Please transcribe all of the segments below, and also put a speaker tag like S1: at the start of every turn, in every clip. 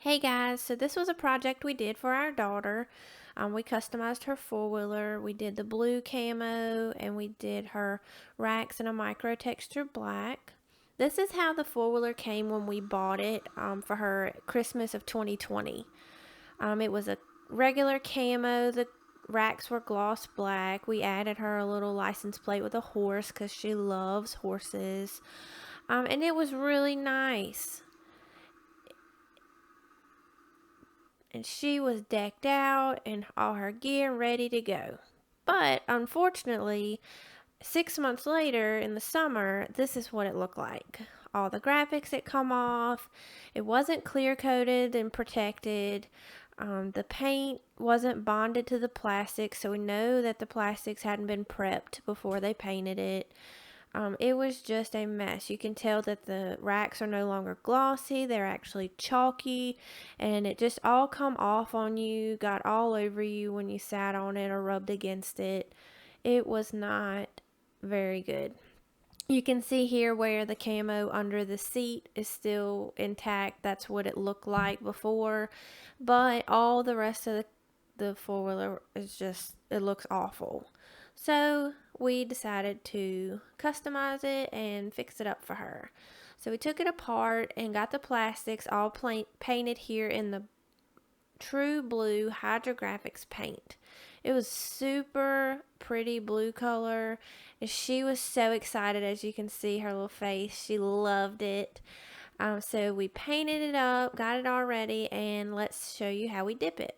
S1: Hey guys, so this was a project we did for our daughter. We customized her four-wheeler. We did the blue camo and we did her racks in a microtexture black. This is how the four-wheeler came when we bought it for her Christmas of 2020. It was a regular camo. The racks were gloss black. We added her a little license plate with a horse because she loves horses. And it was really nice. And she was decked out and all her gear ready to go. But unfortunately, 6 months later in the summer, this is what it looked like. All the graphics had come off. It wasn't clear coated and protected. The paint wasn't bonded to the plastic, so we know that the plastics hadn't been prepped before they painted it. It was just a mess. You can tell that the racks are no longer glossy. They're actually chalky, and it just all come off on you, got all over you when you sat on it or rubbed against it. It was not very good. You can see here where the camo under the seat is still intact. That's what it looked like before, but all the rest of the four-wheeler is just, it looks awful. So we decided to customize it and fix it up for her. So we took it apart and got the plastics all painted here in the true blue hydrographics paint. It was super pretty blue color, and she was so excited. As you can see her little face, she loved it. So we painted it up, got it all ready, and let's show you how we dip it.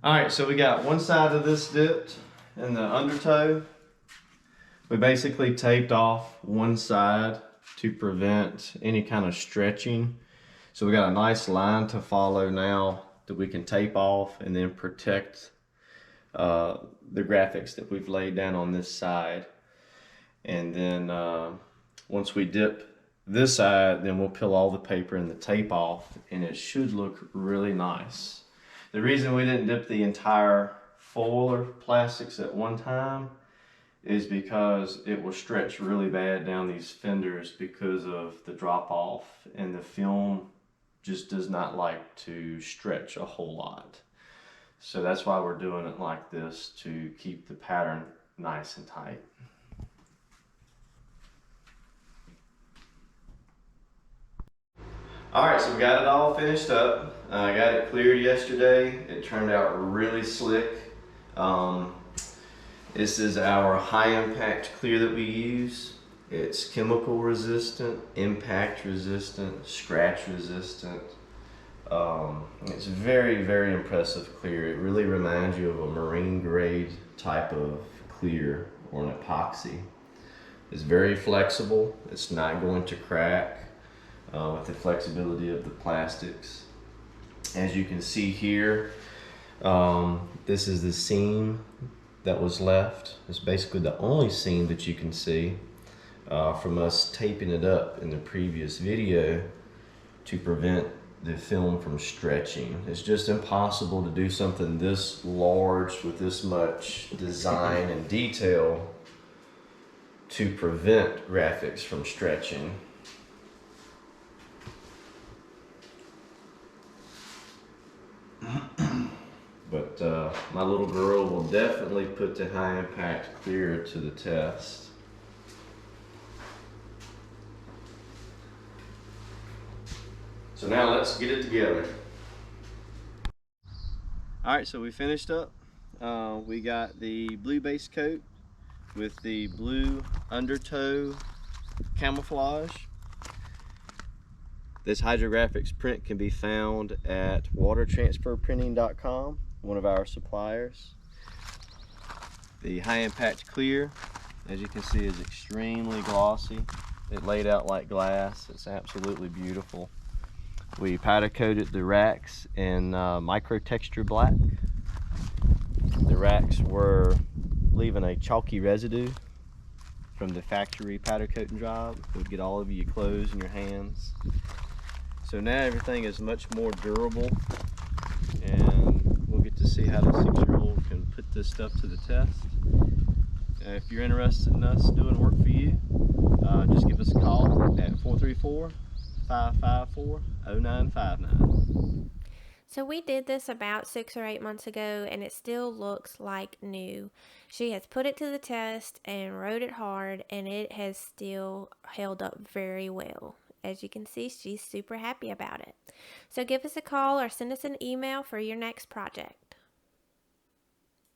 S2: Alright, so we got one side of this dipped in the undertow. We basically taped off one side to prevent any kind of stretching. So we got a nice line to follow now that we can tape off and then protect the graphics that we've laid down on this side. And then once we dip this side, then we'll peel all the paper and the tape off, and it should look really nice. The reason we didn't dip the entire four-wheeler plastics at one time is because it will stretch really bad down these fenders because of the drop off, and the film just does not like to stretch a whole lot. So that's why we're doing it like this, to keep the pattern nice and tight. Alright, so we got it all finished up. I got it cleared yesterday. It turned out really slick. This is our high impact clear that we use. It's chemical resistant, impact resistant, scratch resistant. It's very, very impressive clear. It really reminds you of a marine grade type of clear or an epoxy. It's very flexible. It's not going to crack. With the flexibility of the plastics. As you can see here, this is the seam that was left. It's basically the only seam that you can see from us taping it up in the previous video to prevent the film from stretching. It's just impossible to do something this large with this much design and detail to prevent graphics from stretching. But but my little girl will definitely put the high impact clear to the test. So now let's get it together. Alright, so we finished up. We got the blue base coat with the blue Undertow camouflage. This hydrographics print can be found at watertransferprinting.com, one of our suppliers. The high impact clear, as you can see, is extremely glossy. It laid out like glass. It's absolutely beautiful. We powder coated the racks in microtexture black. The racks were leaving a chalky residue from the factory powder coating job. It would get all over your clothes and your hands. So now everything is much more durable, and we'll get to see how the 6-year-old can put this stuff to the test. If you're interested in us doing work for you, just give us a call at 434-554-0959.
S1: So we did this about 6 or 8 months ago, and it still looks like new. She has put it to the test and rode it hard, and it has still held up very well. As you can see, she's super happy about it. So give us a call or send us an email for your next project.